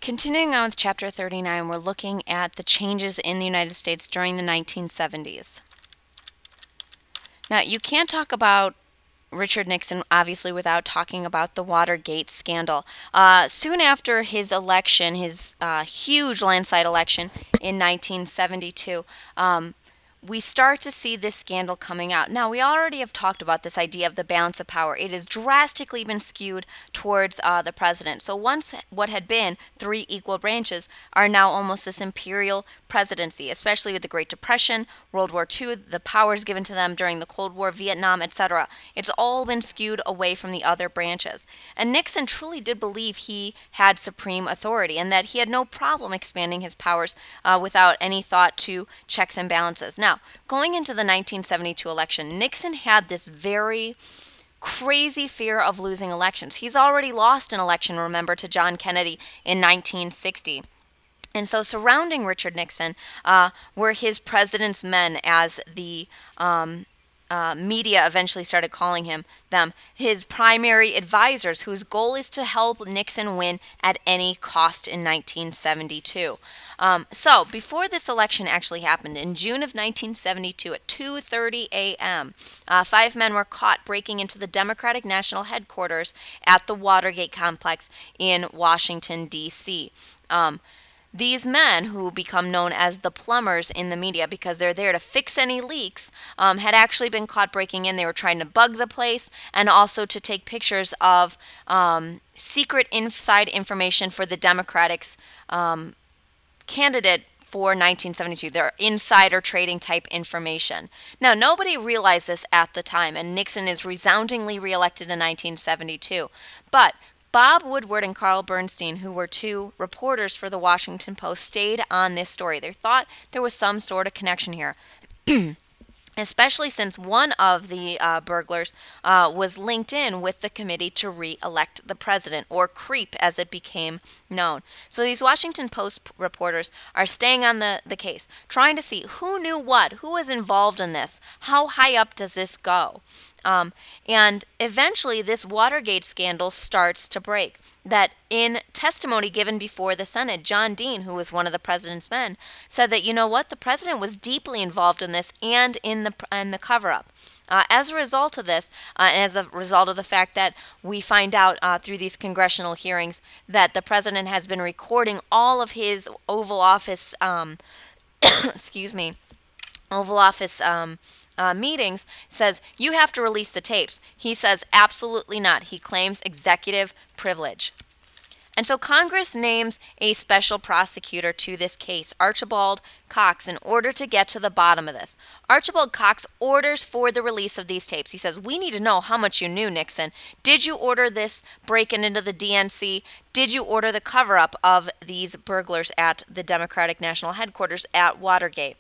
Continuing on with Chapter 39, we're looking at the changes in the United States during the 1970s. Now, you can't talk about Richard Nixon, obviously, without talking about the Watergate scandal. Soon after his election, his huge landslide election in 1972, we start to see this scandal coming out. Now, we already have talked about this idea of the balance of power. It has drastically been skewed towards the president. So once what had been three equal branches are now almost this imperial presidency, especially with the Great Depression, World War II, the powers given to them during the Cold War, Vietnam, etc. It's all been skewed away from the other branches. And Nixon truly did believe he had supreme authority and that he had no problem expanding his powers without any thought to checks and balances. Now, going into the 1972 election, Nixon had this very crazy fear of losing elections. He's already lost an election, remember, to John Kennedy in 1960. And so surrounding Richard Nixon were his president's men, as the media eventually started calling them his primary advisors, whose goal is to help Nixon win at any cost in 1972. So before this election actually happened, in June of 1972 at 2:30 a.m., 5 men were caught breaking into the Democratic National Headquarters at the Watergate complex in Washington, D.C. These men, who become known as the plumbers in the media because they're there to fix any leaks, had actually been caught breaking in. They were trying to bug the place and also to take pictures of secret inside information for the Democrats' candidate for 1972. Their insider trading type information. Now, nobody realized this at the time, and Nixon is resoundingly reelected in 1972. But Bob Woodward and Carl Bernstein, who were two reporters for the Washington Post, stayed on this story. They thought there was some sort of connection here, especially since one of the burglars was linked in with the committee to re-elect the president, or CREEP as it became known. So these Washington Post reporters are staying on the case, trying to see who knew what, who was involved in this, how high up does this go. And eventually this Watergate scandal starts to break. That in testimony given before the Senate, John Dean, who was one of the president's men, said that, you know what, the president was deeply involved in this and in the cover-up. As a result of this, and as a result of the fact that we find out through these congressional hearings that the president has been recording all of his Oval Office, Oval Office meetings, says, you have to release the tapes. He says, absolutely not. He claims executive privilege. And so Congress names a special prosecutor to this case, Archibald Cox, in order to get to the bottom of this. Archibald Cox orders for the release of these tapes. He says, we need to know how much you knew, Nixon. Did you order this break-in into the DNC? Did you order the cover-up of these burglars at the Democratic National Headquarters at Watergate?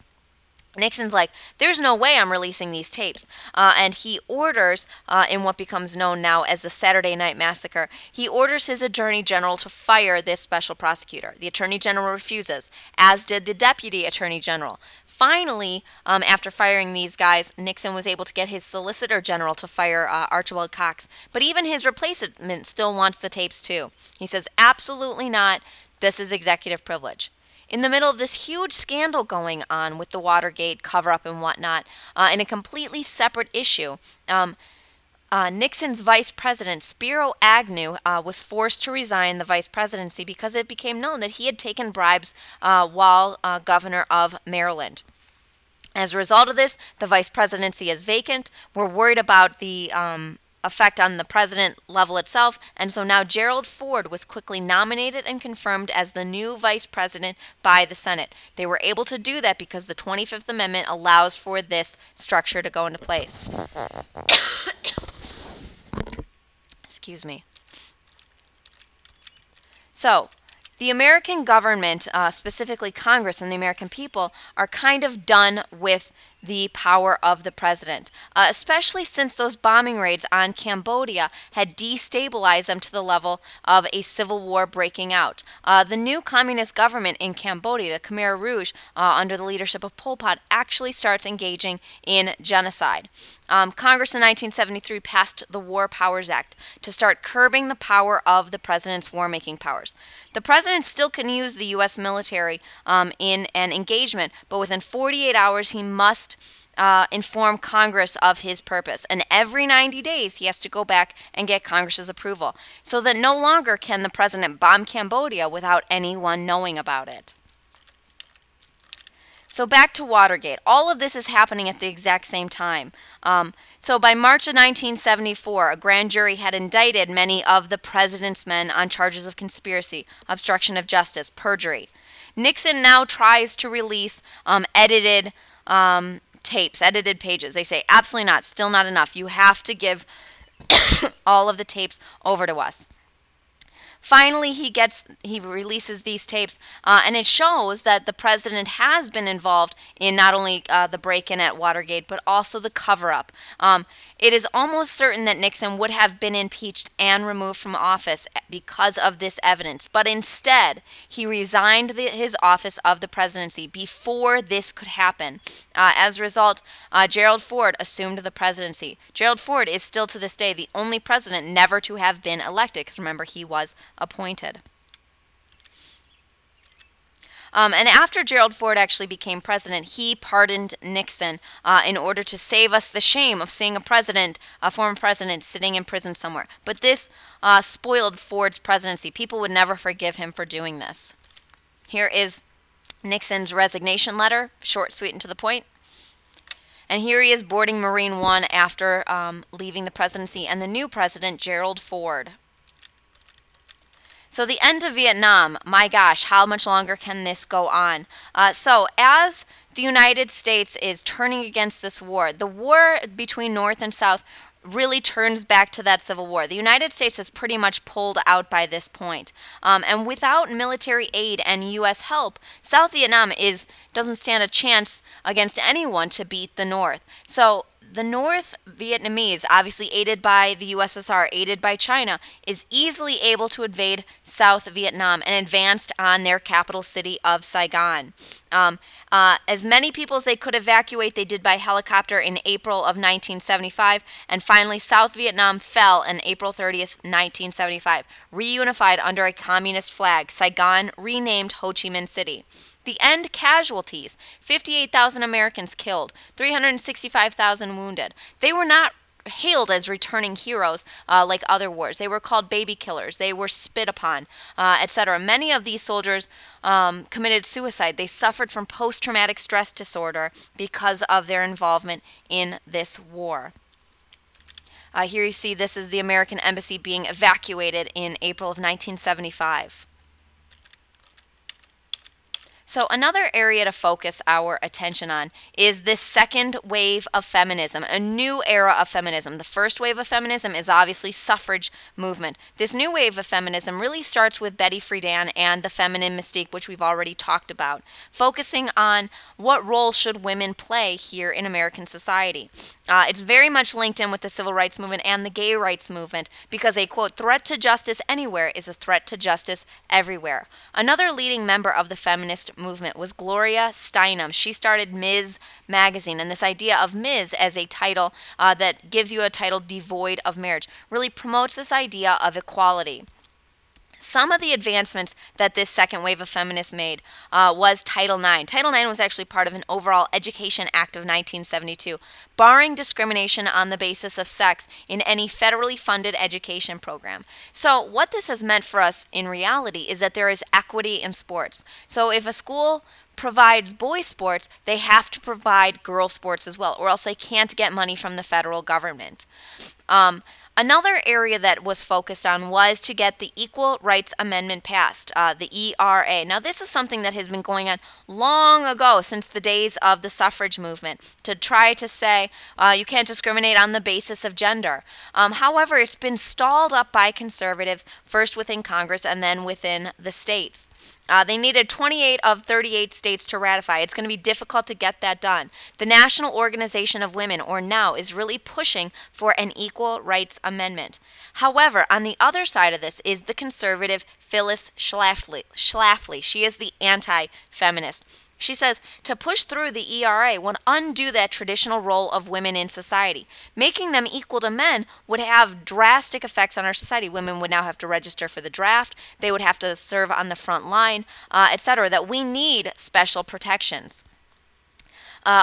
Nixon's like, there's no way I'm releasing these tapes. And he orders, in what becomes known now as the Saturday Night Massacre, he orders his Attorney General to fire this special prosecutor. The Attorney General refuses, as did the Deputy Attorney General. Finally, after firing these guys, Nixon was able to get his Solicitor General to fire Archibald Cox. But even his replacement still wants the tapes too. He says, absolutely not. This is executive privilege. In the middle of this huge scandal going on with the Watergate cover-up and whatnot, in a completely separate issue, Nixon's vice president, Spiro Agnew, was forced to resign the vice presidency because it became known that he had taken bribes while governor of Maryland. As a result of this, the vice presidency is vacant. We're worried about the effect on the president level itself, and so now Gerald Ford was quickly nominated and confirmed as the new vice president by the Senate. They were able to do that because the 25th Amendment allows for this structure to go into place. Excuse me. So, the American government, specifically Congress and the American people, are kind of done with the power of the president, especially since those bombing raids on Cambodia had destabilized them to the level of a civil war breaking out. The new communist government in Cambodia, the Khmer Rouge, under the leadership of Pol Pot, actually starts engaging in genocide. Congress in 1973 passed the War Powers Act to start curbing the power of the president's war-making powers. The president still can use the U.S. military in an engagement, but within 48 hours he must inform Congress of his purpose. And every 90 days he has to go back and get Congress's approval, so that no longer can the president bomb Cambodia without anyone knowing about it. So back to Watergate. All of this is happening at the exact same time. So by March of 1974, a grand jury had indicted many of the president's men on charges of conspiracy, obstruction of justice, perjury. Nixon now tries to release edited tapes, edited pages. They say, absolutely not, still not enough. You have to give all of the tapes over to us. Finally, he releases these tapes, and it shows that the president has been involved in not only the break-in at Watergate, but also the cover-up. It is almost certain that Nixon would have been impeached and removed from office because of this evidence, but instead, he resigned his office of the presidency before this could happen. As a result, Gerald Ford assumed the presidency. Gerald Ford is still to this day the only president never to have been elected, because remember, he was appointed. And after Gerald Ford actually became president, he pardoned Nixon in order to save us the shame of seeing a former president, sitting in prison somewhere. But this spoiled Ford's presidency. People would never forgive him for doing this. Here is Nixon's resignation letter, short, sweet, and to the point. And here he is boarding Marine One after leaving the presidency, and the new president, Gerald Ford. So the end of Vietnam, my gosh, how much longer can this go on? So as the United States is turning against this war, the war between North and South really turns back to that Civil War. The United States is pretty much pulled out by this point. And without military aid and U.S. help, South Vietnam doesn't stand a chance against anyone to beat the North. So the North Vietnamese, obviously aided by the USSR, aided by China, is easily able to invade South Vietnam and advanced on their capital city of Saigon. As many people as they could evacuate, they did by helicopter in April of 1975, and finally South Vietnam fell on April 30th, 1975, reunified under a communist flag, Saigon renamed Ho Chi Minh City. The end casualties, 58,000 Americans killed, 365,000 wounded. They were not hailed as returning heroes like other wars. They were called baby killers. They were spit upon, etc. Many of these soldiers committed suicide. They suffered from post-traumatic stress disorder because of their involvement in this war. Here you see this is the American embassy being evacuated in April of 1975. So another area to focus our attention on is this second wave of feminism, a new era of feminism. The first wave of feminism is obviously suffrage movement. This new wave of feminism really starts with Betty Friedan and the feminine mystique, which we've already talked about, focusing on what role should women play here in American society. It's very much linked in with the civil rights movement and the gay rights movement because a, quote, threat to justice anywhere is a threat to justice everywhere. Another leading member of the feminist movement was Gloria Steinem. She started Ms. Magazine, and this idea of Ms. as a title that gives you a title devoid of marriage really promotes this idea of equality. Some of the advancements that this second wave of feminists made was Title IX. Title IX was actually part of an overall Education Act of 1972, barring discrimination on the basis of sex in any federally funded education program. So what this has meant for us in reality is that there is equity in sports. So if a school provides boys sports, they have to provide girls sports as well, or else they can't get money from the federal government. Another area that was focused on was to get the Equal Rights Amendment passed, the ERA. Now, this is something that has been going on long ago, since the days of the suffrage movement, to try to say you can't discriminate on the basis of gender. However, it's been stalled up by conservatives, first within Congress and then within the states. They needed 28 of 38 states to ratify. It's going to be difficult to get that done. The National Organization of Women, or NOW, is really pushing for an equal rights amendment. However, on the other side of this is the conservative Phyllis Schlafly. She is the anti-feminist. She says to push through the ERA would undo that traditional role of women in society. Making them equal to men would have drastic effects on our society. Women would now have to register for the draft. They would have to serve on the front line, etc. That we need special protections.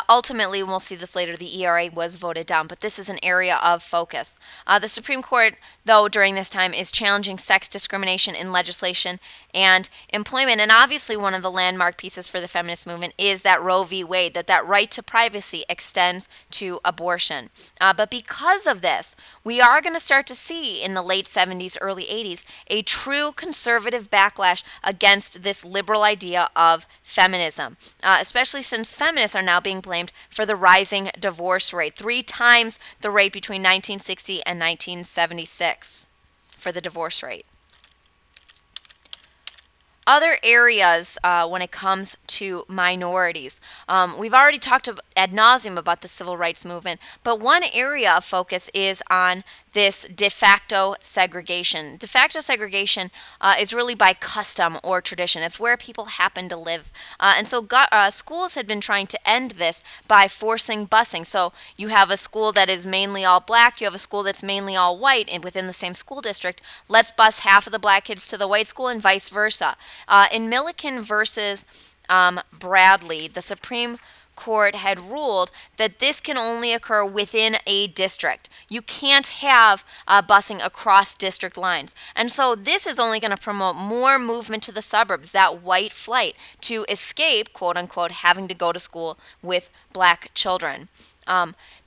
Ultimately, and we'll see this later, the ERA was voted down, but this is an area of focus. The Supreme Court, though, during this time is challenging sex discrimination in legislation and employment, and obviously one of the landmark pieces for the feminist movement is that Roe v. Wade, that right to privacy extends to abortion. But because of this, we are going to start to see in the late 70s, early 80s, a true conservative backlash against this liberal idea of feminism, especially since feminists are now being blamed for the rising divorce rate, 3 times the rate between 1960 and 1976 for the divorce rate. Other areas when it comes to minorities. We've already talked ad nauseum about the civil rights movement, but one area of focus is on this de facto segregation. De facto segregation is really by custom or tradition. It's where people happen to live. And so schools had been trying to end this by forcing busing. So you have a school that is mainly all black, you have a school that's mainly all white, and within the same school district, let's bus half of the black kids to the white school and vice versa. In Milliken versus Bradley, the Supreme Court had ruled that this can only occur within a district. You can't have busing across district lines. And so this is only going to promote more movement to the suburbs, that white flight, to escape, quote unquote, having to go to school with black children.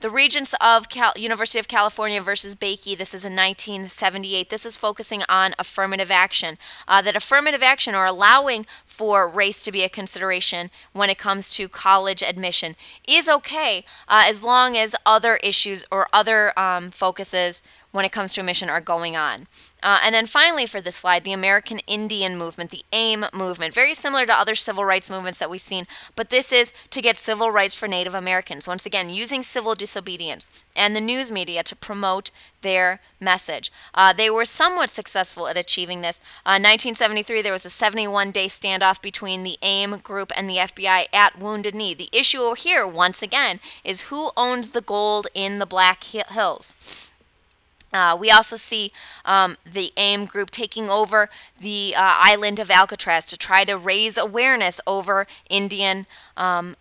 The Regents of University of California versus Bakey, this is in 1978. This is focusing on affirmative action. That affirmative action, or allowing for race to be a consideration when it comes to college admission, is okay as long as other issues or other focuses when it comes to admission are going on. And then finally for this slide, the American Indian movement, the AIM movement, very similar to other civil rights movements that we've seen, but this is to get civil rights for Native Americans. Once again, using civil disobedience and the news media to promote their message. They were somewhat successful at achieving this. In 1973, there was a 71-day standoff between the AIM group and the FBI at Wounded Knee. The issue here, once again, is who owns the gold in the Black Hills. We also see the AIM group taking over the island of Alcatraz to try to raise awareness over Indian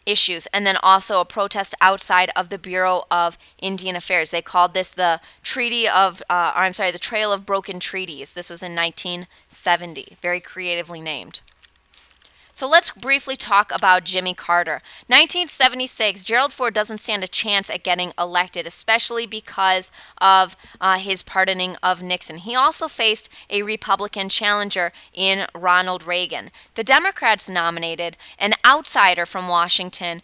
issues, and then also a protest outside of the Bureau of Indian Affairs. They called this the the Trail of Broken Treaties. This was in 1970, very creatively named. So let's briefly talk about Jimmy Carter. 1976, Gerald Ford doesn't stand a chance at getting elected, especially because of his pardoning of Nixon. He also faced a Republican challenger in Ronald Reagan. The Democrats nominated an outsider from Washington,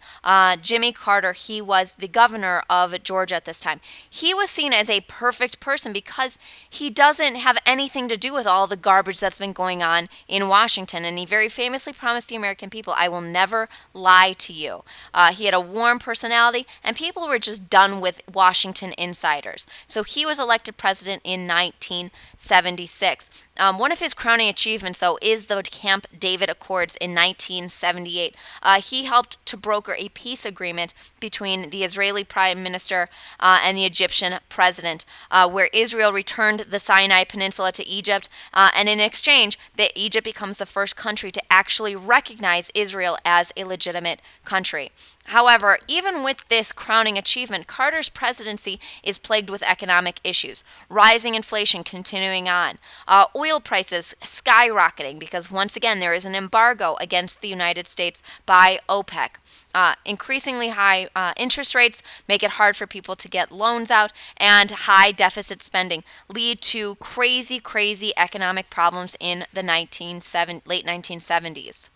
Jimmy Carter. He was the governor of Georgia at this time. He was seen as a perfect person because he doesn't have anything to do with all the garbage that's been going on in Washington, and he very famously promised the American people, "I will never lie to you." He had a warm personality, and people were just done with Washington insiders. So he was elected president in 1976. One of his crowning achievements, though, is the Camp David Accords in 1978. He helped to broker a peace agreement between the Israeli Prime Minister and the Egyptian President, where Israel returned the Sinai Peninsula to Egypt, and in exchange, Egypt becomes the first country to actually recognize Israel as a legitimate country. However, even with this crowning achievement, Carter's presidency is plagued with economic issues. Rising inflation continuing on. Oil prices skyrocketing because, once again, there is an embargo against the United States by OPEC. Increasingly high interest rates make it hard for people to get loans out, and high deficit spending lead to crazy, crazy economic problems in the late 1970s.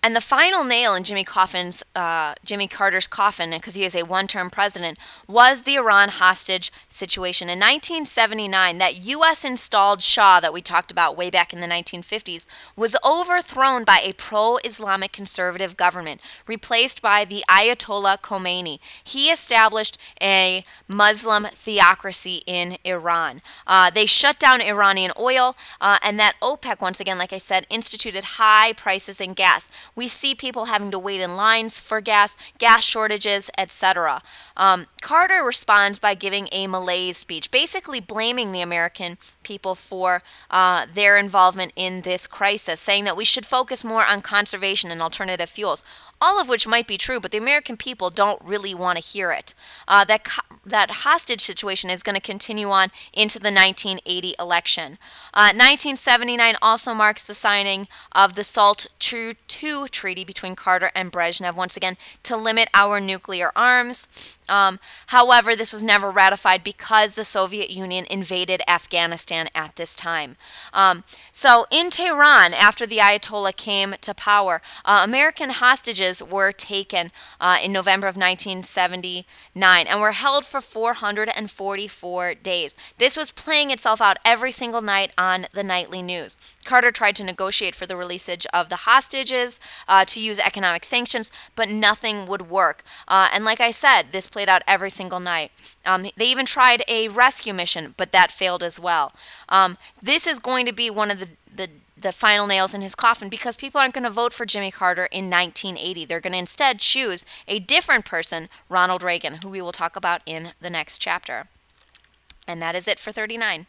And the final nail in Jimmy Carter's coffin, because he is a one-term president, was the Iran hostage situation. In 1979, that U.S.-installed Shah that we talked about way back in the 1950s was overthrown by a pro-Islamic conservative government, replaced by the Ayatollah Khomeini. He established a Muslim theocracy in Iran. They shut down Iranian oil, and that OPEC, once again, like I said, instituted high prices in gas. We see people having to wait in lines for gas shortages, etc. Carter responds by giving a malaise speech, basically blaming the American people for their involvement in this crisis, saying that we should focus more on conservation and alternative fuels. All of which might be true, but the American people don't really want to hear it. That hostage situation is going to continue on into the 1980 election. 1979 also marks the signing of the SALT II treaty between Carter and Brezhnev, once again, to limit our nuclear arms. However, this was never ratified because the Soviet Union invaded Afghanistan at this time. So in Tehran, after the Ayatollah came to power, American hostages were taken in November of 1979 and were held for 444 days. This was playing itself out every single night on the nightly news. Carter tried to negotiate for the releasage of the hostages, to use economic sanctions, but nothing would work. And like I said, this played out every single night. They even tried a rescue mission, but that failed as well. This is going to be one of the final nails in his coffin, because people aren't going to vote for Jimmy Carter in 1980. They're going to instead choose a different person, Ronald Reagan, who we will talk about in the next chapter. And that is it for 39.